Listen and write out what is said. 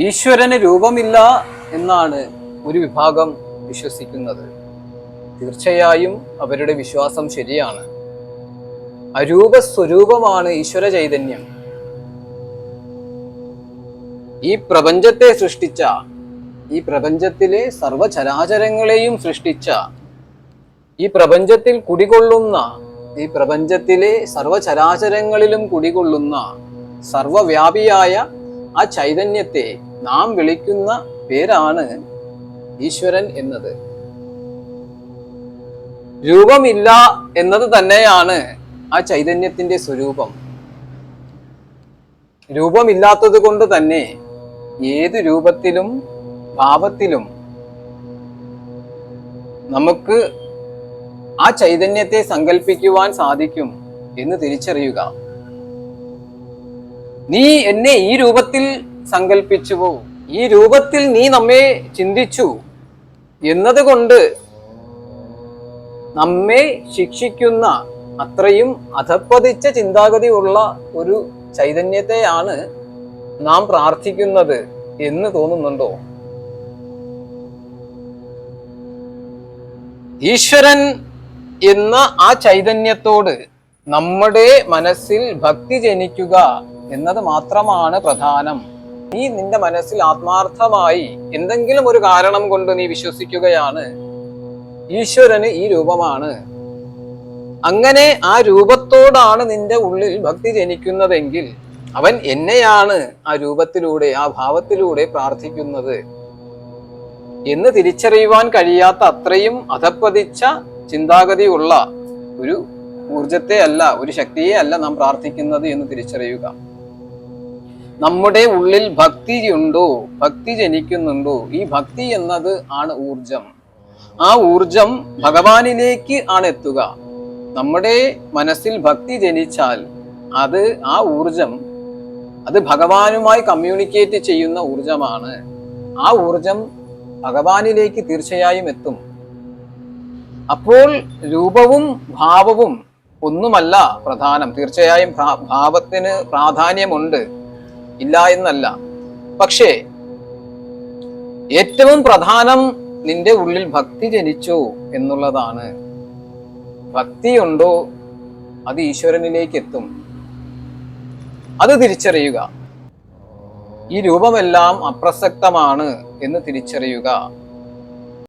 ഈശ്വരന് രൂപമില്ല എന്നാണ് ഒരു വിഭാഗം വിശ്വസിക്കുന്നത്. തീർച്ചയായും അവരുടെ വിശ്വാസം ശരിയാണ്. അരൂപ സ്വരൂപമാണ് ഈശ്വര ചൈതന്യം. ഈ പ്രപഞ്ചത്തെ സൃഷ്ടിച്ച, ഈ പ്രപഞ്ചത്തിലെ സർവചരാചരങ്ങളെയും സൃഷ്ടിച്ച, ഈ പ്രപഞ്ചത്തിൽ കുടികൊള്ളുന്ന, ഈ പ്രപഞ്ചത്തിലെ സർവചരാചരങ്ങളിലും കുടികൊള്ളുന്ന സർവവ്യാപിയായ ആ ചൈതന്യത്തെ നാം വിളിക്കുന്ന പേരാണ് ഈശ്വരൻ എന്നത്. രൂപമില്ല എന്നത് തന്നെയാണ് ആ ചൈതന്യത്തിന്റെ സ്വരൂപം. രൂപമില്ലാത്തത് കൊണ്ട് തന്നെ ഏത് രൂപത്തിലും ഭാവത്തിലും നമുക്ക് ആ ചൈതന്യത്തെ സങ്കല്പിക്കുവാൻ സാധിക്കും എന്ന് തിരിച്ചറിയുക. നീ എന്നെ ഈ രൂപത്തിൽ സങ്കല്പിച്ചുവോ, ഈ രൂപത്തിൽ നീ നമ്മെ ചിന്തിച്ചു എന്നതുകൊണ്ട് നമ്മെ ശിക്ഷിക്കുന്ന അത്രയും അധപ്പതിച്ച ചിന്താഗതി ഉള്ള ഒരു ചൈതന്യത്തെയാണ് നാം പ്രാർത്ഥിക്കുന്നത് എന്ന് തോന്നുന്നുണ്ടോ? ഈശ്വരൻ എന്ന ആ ചൈതന്യത്തോട് നമ്മുടെ മനസ്സിൽ ഭക്തി ജനിക്കുക എന്നത് മാത്രമാണ് പ്രധാനം. നീ നിന്റെ മനസ്സിൽ ആത്മാർത്ഥമായി എന്തെങ്കിലും ഒരു കാരണം കൊണ്ട് നീ വിശ്വസിക്കുകയാണ് ഈശ്വരന് ഈ രൂപമാണ്, അങ്ങനെ ആ രൂപത്തോടാണ് നിന്റെ ഉള്ളിൽ ഭക്തി ജനിക്കുന്നതെങ്കിൽ അവൻ എന്നെയാണ് ആ രൂപത്തിലൂടെ, ആ ഭാവത്തിലൂടെ പ്രാർത്ഥിക്കുന്നത് എന്ന് തിരിച്ചറിയുവാൻ കഴിയാത്ത അത്രയും അധപ്പതിച്ച ചിന്താഗതിയുള്ള ഒരു ഊർജത്തെ അല്ല, ഒരു ശക്തിയെ അല്ല നാം പ്രാർത്ഥിക്കുന്നത് എന്ന് തിരിച്ചറിയുക. നമ്മുടെ ഉള്ളിൽ ഭക്തി ഉണ്ടോ, ഭക്തി ജനിക്കുന്നുണ്ടോ? ഈ ഭക്തി എന്നത് ആണ് ഊർജം. ആ ഊർജം ഭഗവാനിലേക്ക് ആണ് എത്തുക. നമ്മുടെ മനസ്സിൽ ഭക്തി ജനിച്ചാൽ അത്, ആ ഊർജം, അത് ഭഗവാനുമായി കമ്മ്യൂണിക്കേറ്റ് ചെയ്യുന്ന ഊർജമാണ്. ആ ഊർജം ഭഗവാനിലേക്ക് തീർച്ചയായും എത്തും. അപ്പോൾ രൂപവും ഭാവവും ഒന്നുമല്ല പ്രധാനം. തീർച്ചയായും ഭാവത്തിന് പ്രാധാന്യമുണ്ട്, ഇല്ല എന്നല്ല. പക്ഷേ ഏറ്റവും പ്രധാനം നിന്റെ ഉള്ളിൽ ഭക്തി ജനിച്ചോ എന്നുള്ളതാണ്. ഭക്തിയുണ്ടോ അത് ഈശ്വരനിലേക്ക് എത്തും. അത് തിരിച്ചറിയുക. ഈ രൂപമെല്ലാം അപ്രസക്തമാണ് എന്ന് തിരിച്ചറിയുക.